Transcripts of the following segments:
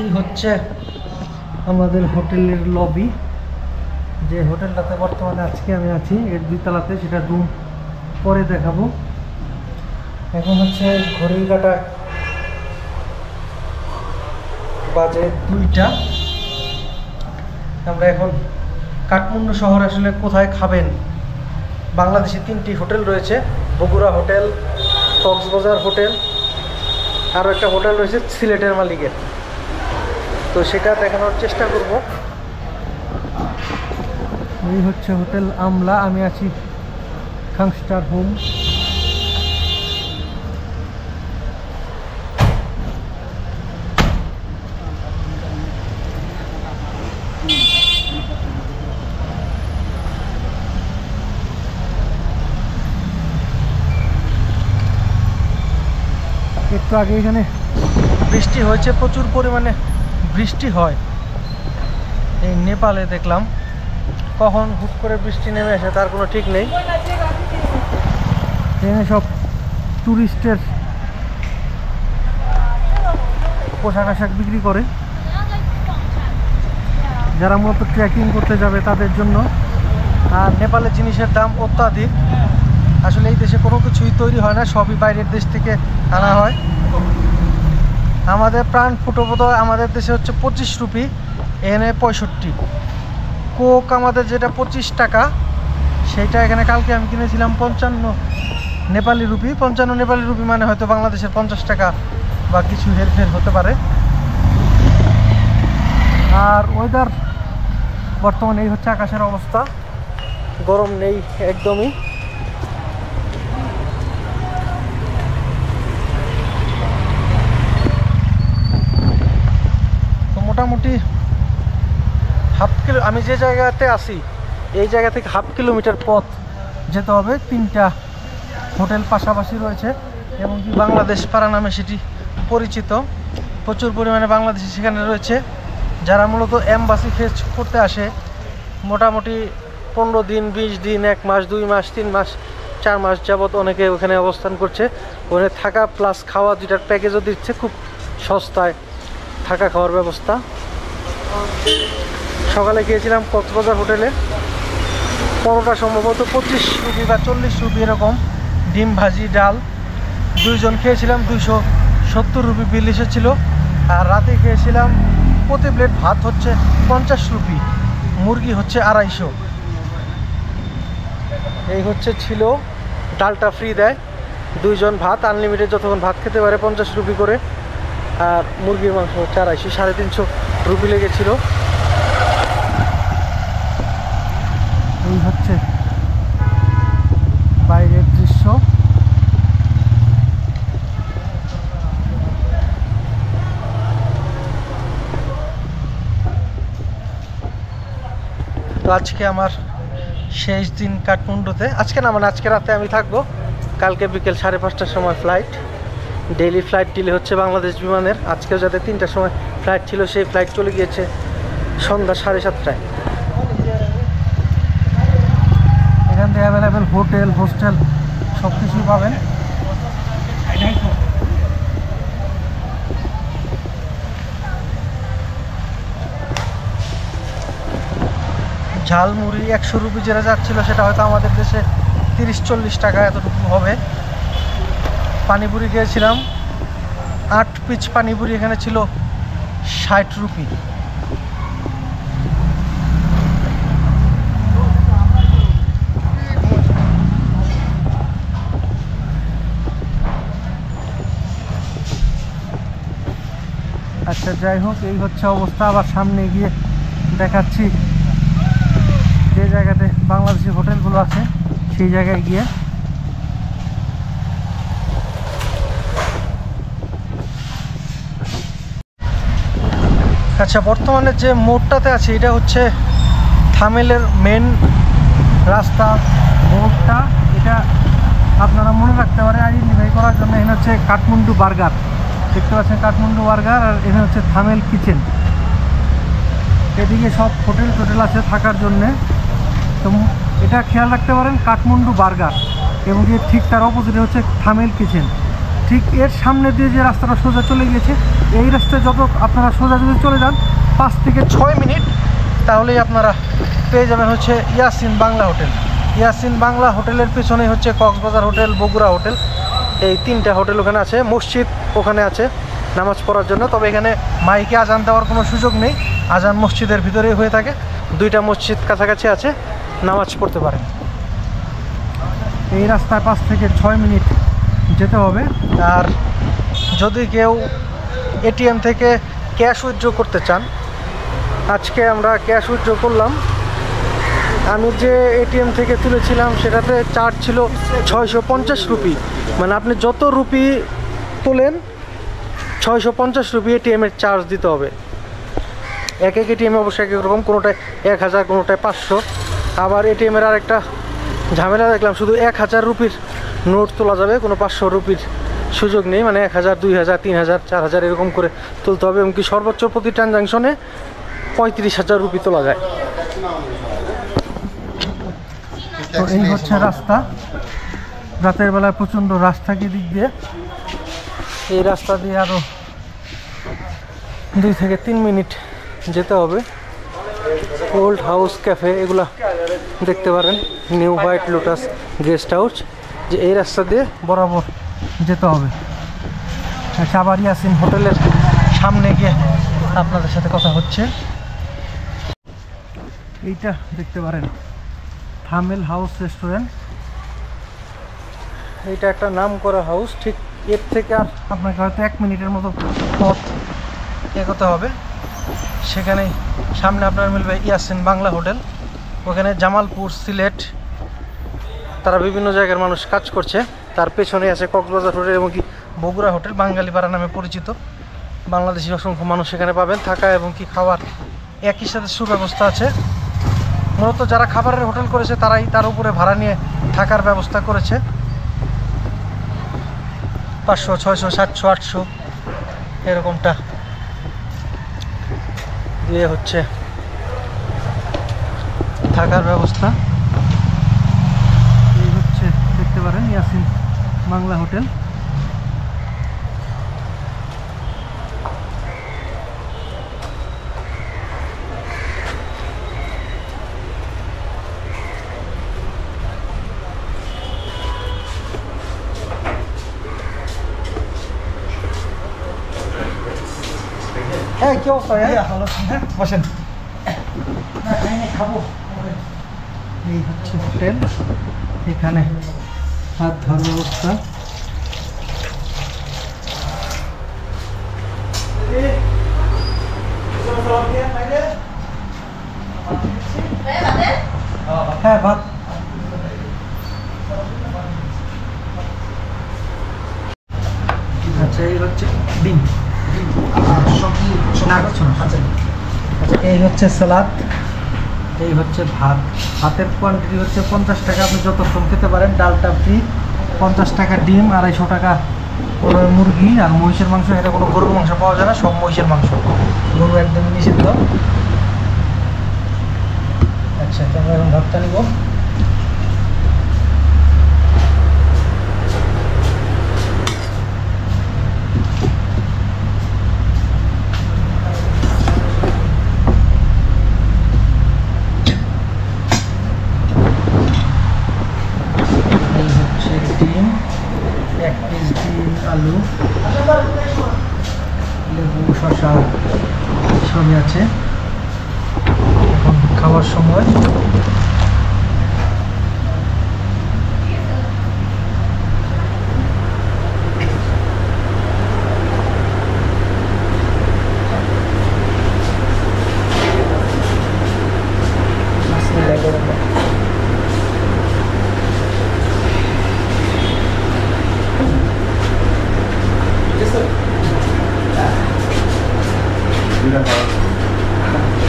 এই হচ্ছে আমাদের হোটেলের লবি, যে হোটেলটাতে বর্তমানে আজকে আমি আছি এর 2 তলাতে, সেটা রুম পরে দেখাবো। এখন হচ্ছে ঘড়ির কাঁটা বাজে 2টা। আমরা এখন কাঠমান্ডু শহর আসলে কোথায় খাবেন, বাংলাদেশে 3টি হোটেল রয়েছে, বগুড়া হোটেল, কক্সবাজার হোটেল, আরও একটা হোটেল রয়েছে সিলেটের মালিকের, তো সেটা দেখানোর চেষ্টা করব। এই হচ্ছে হোটেল আমলা, আমি আছি খাংস্টার হোম। একটু আগে এখানে বৃষ্টি হয়েছে, প্রচুর পরিমাণে বৃষ্টি হয়। এই নেপালে দেখলাম কখন হুট করে বৃষ্টি নেমে আসে তার কোনো ঠিক নেই। এখানে সব টুরিস্টের পোশাক আশাক বিক্রি করে, যারা মূলত ট্রেকিং করতে যাবে তাদের জন্য। আর নেপালের জিনিসের দাম অত্যাধিক, আসলে এই দেশে কোনো কিছুই তৈরি হয় না, সবই বাইরের দেশ থেকে আনা হয়। আমাদের প্রাণ ফুটবত আমাদের দেশে হচ্ছে 25 রুপি, এখানে 65। কোক আমাদের যেটা 25 টাকা, সেইটা এখানে কালকে আমি কিনেছিলাম 55 নেপালি রুপি। 55 নেপালি রুপি মানে হয়তো বাংলাদেশের 50 টাকা বা কিছু হেরফের হতে পারে। আর ওয়েদার বর্তমানে এই হচ্ছে আকাশের অবস্থা, গরম নেই একদমই। মোটামুটি আমি যে জায়গাতে আছি এই জায়গা থেকে 1/2 কিলোমিটার পথ যেতে হবে। 3টা হোটেল পাশাপাশি রয়েছে এবং কি বাংলাদেশ পাড়া নামে সেটি পরিচিত। প্রচুর পরিমাণে বাংলাদেশি সেখানে রয়েছে, যারা মূলত এমবাসি ফেস করতে আসে। মোটামুটি 15 দিন, 20 দিন, 1 মাস, 2 মাস, 3 মাস, 4 মাস যাবত অনেকে ওখানে অবস্থান করছে। ওখানে থাকা প্লাস খাওয়া 2টার প্যাকেজও দিচ্ছে, খুব সস্তায় থাকা খাওয়ার ব্যবস্থা। সকালে গিয়েছিলাম কক্সবাজার হোটেলে, পরোটা সম্ভবত 25 রুপি বা 40 রুপি এরকম, ডিম ভাজি ডাল, 2 জন খেয়েছিলাম, 270 রুপি বিল এসেছিল। আর রাতে খেয়েছিলাম প্রতি প্লেট ভাত হচ্ছে 50 রুপি, মুরগি হচ্ছে 250। এই হচ্ছে ছিল, ডালটা ফ্রি দেয়, 2 জন ভাত আনলিমিটেড, যতক্ষণ ভাত খেতে পারে 50 রুপি করে। আর মুরগির মাংস হচ্ছে 250, 350 রুপি লেগেছিল। এই হচ্ছে বাইরের দৃশ্য। তো আজকে আমার শেষ দিন কাঠমান্ডুতে। আজকে না, মানে আজকে রাতে আমি থাকবো, কালকে বিকেল 5:30টার সময় ফ্লাইট। ডেইলি ফ্লাইট ডিলে হচ্ছে বাংলাদেশ বিমানের। আজকেও যাতে 3টার সময় ফ্লাইট ছিল, সেই ফ্লাইট চলে গিয়েছে সন্ধ্যা 7:30টায়। এখান থেকে অ্যাভেলেবেল হোটেল, হোস্টেল সব কিছুই পাবেন। ঝালমুড়ি 100 রুপি যেটা যাচ্ছিল, সেটা হয়তো আমাদের দেশে 30-40 টাকা এতটুকু হবে। পানিপুরি খেয়েছিলাম, 8 পিস পানিপুরি এখানে ছিল 60 রুপি। আচ্ছা, যাই হোক, এই হচ্ছে অবস্থা। আবার সামনে গিয়ে দেখাচ্ছি যে জায়গাতে বাংলাদেশি হোটেলগুলো আছে, সেই জায়গায় গিয়ে। আচ্ছা, বর্তমানে যে মোড়টাতে আছে এটা হচ্ছে থামেলের মেন রাস্তা। মোড়টা এটা আপনারা মনে রাখতে পারে আইডেন্টিফাই করার জন্য। এখানে হচ্ছে কাঠমান্ডু বার্গার, দেখতে পাচ্ছেন কাঠমান্ডু বার্গার, আর এখানে হচ্ছে থামেল কিচেন। এদিকে সব হোটেল টোটেল আছে থাকার জন্যে। তো এটা খেয়াল রাখতে পারেন, কাঠমান্ডু বার্গার, এবং ঠিক তার অপোজিটে হচ্ছে থামেল কিচেন। ঠিক এর সামনে দিয়ে যে রাস্তাটা সোজা চলে গিয়েছে, এই রাস্তায় যত আপনারা সোজা যদি চলে যান 5 থেকে 6 মিনিট, তাহলেই আপনারা পেয়ে যাবেন হচ্ছে ইয়াসিন বাংলা হোটেল। ইয়াসিন বাংলা হোটেলের পেছনেই হচ্ছে কক্সবাজার হোটেল, বগুড়া হোটেল, এই 3টা হোটেল ওখানে আছে। মসজিদ ওখানে আছে নামাজ পড়ার জন্য, তবে এখানে মাইকে আজান দেওয়ার কোনো সুযোগ নেই, আজান মসজিদের ভিতরেই হয়ে থাকে। 2টা মসজিদ কাছাকাছি আছে, নামাজ পড়তে পারেন। এই রাস্তায় 5 থেকে 6 মিনিট যেতে হবে। আর যদি কেউ এটিএম থেকে ক্যাশ উইথড্র করতে চান, আজকে আমরা ক্যাশ উইথড্র করলাম। আমি যে এটিএম থেকে তুলেছিলাম সেটাতে চার্জ ছিল 650 রুপি, মানে আপনি যত রুপি তোলেন 650 রুপি এটিএমের চার্জ দিতে হবে। এক এটিএমে অবশ্যই এক এক রকম, কোনোটায় 1000, কোনোটায় 500। আবার এটিএমের আরেকটা ঝামেলা দেখলাম, শুধু 1000 রুপির নোট তোলা যাবে, কোনো 500 রুপির সুযোগ নেই। মানে 1000, 2000, 3000, 4000 এরকম করে তুলতে হবে, এমনকি সর্বোচ্চ প্রতি ট্রানজাকশনে 35,000 রুপি তোলা যায়। তো এই হচ্ছে রাস্তা। রাতের বেলায় প্রচণ্ড রাশ থাকে দিক দিয়ে। এই রাস্তা দিয়ে আরও 2 থেকে 3 মিনিট যেতে হবে। ওল্ড হাউস ক্যাফে এগুলা দেখতে পারেন, new white lotus guest house, যে এই রাস্তা দিয়ে বরাবর যেতে হবে। আবার ইয়াসিন হোটেলের সামনে গিয়ে আপনাদের সাথে কথা হচ্ছে। এইটা দেখতে পারেন থামেল হাউস রেস্টুরেন্ট। এইটা একটা নাম করা হাউস। ঠিক এর থেকে আর আপনাকে হয়তো 1 মিনিটের মতো পথ এগোতে হবে। সেখানেই সামনে আপনার মিলবে ইয়াসিন বাংলা হোটেল। ওখানে জামালপুর, সিলেট, তারা বিভিন্ন জায়গার মানুষ কাজ করছে। তার পেছনে আছে কক্সবাজার হোটেল এবং কি বগুড়া হোটেল, বাঙালি পাড়া নামে পরিচিত। বাংলাদেশি অসংখ্য মানুষ সেখানে পাবেন, থাকা এবং কি খাওয়ার একই সাথে সুব্যবস্থা আছে। মূলত যারা খাবারের হোটেল করেছে তারাই তার উপরে ভাড়া নিয়ে থাকার ব্যবস্থা করেছে। 500, 600, 700, 800 এরকমটা দিয়ে হচ্ছে থাকার ব্যবস্থা। এই হচ্ছে দেখতে পারেন ইয়াসিন বাংলা হোটেল। হ্যাঁ, কি অবস্থা? ভালো, বসেন। খাবো। এই হচ্ছে হোটেল, এখানে হাত ধরার ব্যবস্থা। হ্যাঁ, ভাত। আচ্ছা, এই হচ্ছে ডিম। এই হচ্ছে সালাদ, এই হচ্ছে ভাত। ভাতের কোয়ান্টিটি হচ্ছে 50 টাকা, আপনি যতক্ষণ খেতে পারেন। ডালটা ফ্রি, 50 টাকা ডিম, 250 টাকা মুরগি। আর মহিষের মাংস, এটা কোনো গরুর মাংস পাওয়া যায় না, সব মহিষের মাংস, গরু একদম নিষিদ্ধ। আচ্ছা, তো আমরা এখন ভাতটা নিব। ডিম, 1 পিস ডিম, আলু, লেবু, শসা সবই আছে। এখন খাওয়ার সময়।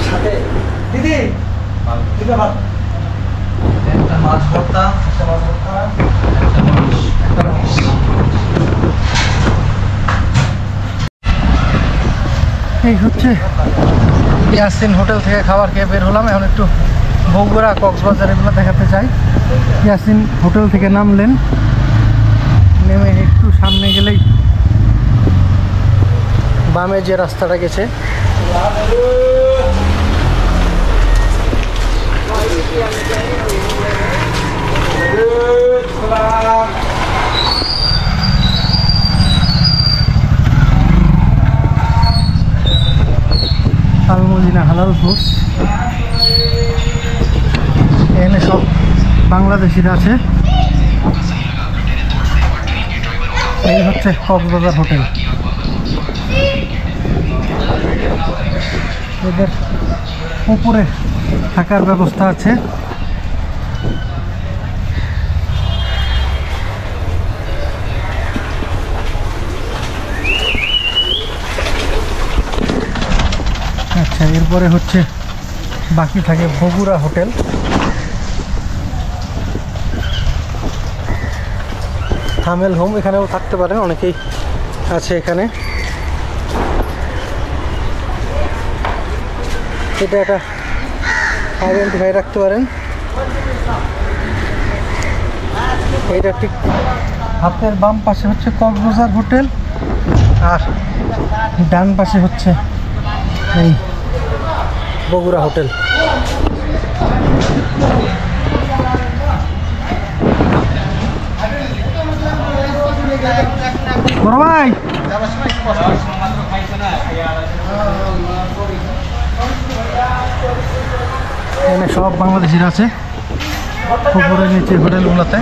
সাথে দিদি দুটো ভাত, একটা মাছ ভর্তা, একটা মাছ ভর্তা, একটা মাছ, একটা মাছ। এই হচ্ছে ইয়াসিন হোটেল থেকে খাবার খেয়ে বের হলাম। এখন একটু বগুড়া, কক্সবাজার এগুলো দেখাতে চাই। ইয়াসিন হোটেল থেকে নামলেন, নেমে একটু সামনে গেলেই বামে যে রাস্তাটা গেছে আলমদিনা হালাল ফুডস। এখানে সব বাংলাদেশিরা আছে। এই হচ্ছে কক্সবাজার হোটেল। এদের উপরে থাকার ব্যবস্থা আছে। আচ্ছা, এরপরে হচ্ছে বাকি থাকে বগুড়া হোটেল। থামেল হোম, এখানেও থাকতে পারেন, অনেকেই আছে এখানে। এটা একটা আইডেন্টিফাই রাখতে পারেন। এটা ঠিক হাতের বাম পাশে হচ্ছে কক্সবাজার হোটেল, আর ডান পাশে হচ্ছে এই বগুড়া হোটেল। বড় ভাই, এখানে সব বাংলাদেশিরা আছে উপরে নিচে হোটেলগুলোতে।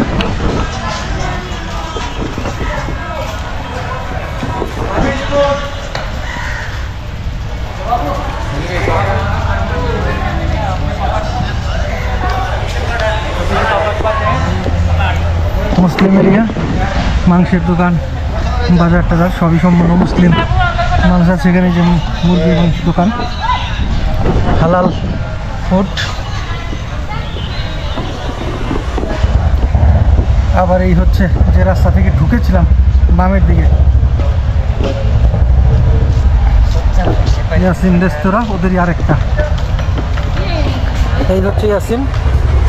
মুসলিম এরিয়া, মাংসের দোকান, বাজার টাজার সবই সম্পূর্ণ মুসলিম মানুষ আছে এখানে, যেমন মুরগির মাংস দোকান, হালাল ফুড। আবার এই হচ্ছে যে রাস্তা থেকে ঢুকেছিলাম বামের দিকে, ইয়াসিন রেস্তোরাঁ, ওদেরই আরেকটা। এই হচ্ছে ইয়াসিন,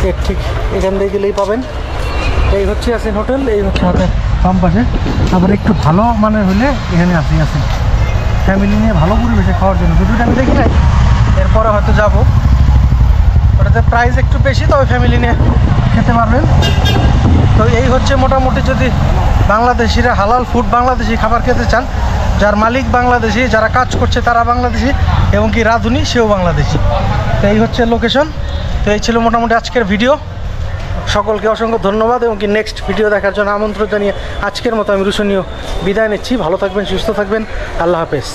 এর ঠিক এখান থেকে গেলেই পাবেন। এই হচ্ছে ইয়াসিন হোটেল, এই হচ্ছে হাতের বাম পাশে। আবার একটু ভালো মানে হলে এখানে আসি ইয়াসিন, ফ্যামিলি নিয়ে ভালো পরিবেশে খাওয়ার জন্য। ভিডিওটা আমি দেখি নাই, এরপরে হয়তো যাব। ওটাতে প্রাইস একটু বেশি, তবে ফ্যামিলি নিয়ে খেতে পারবেন। তো এই হচ্ছে মোটামুটি, যদি বাংলাদেশিরা হালাল ফুড বাংলাদেশি খাবার খেতে চান, যার মালিক বাংলাদেশি, যারা কাজ করছে তারা বাংলাদেশি, এবং কি রাঁধুনি সেও বাংলাদেশি। তো এই হচ্ছে লোকেশন। তো এই ছিল মোটামুটি আজকের ভিডিও। সকলকে অসংখ্য ধন্যবাদ, এবং কি নেক্সট ভিডিও দেখার জন্য আমন্ত্রণ জানিয়ে আজকের মতো আমি রুশনীয় বিদায় নিচ্ছি। ভালো থাকবেন, সুস্থ থাকবেন, আল্লাহ হাফেজ।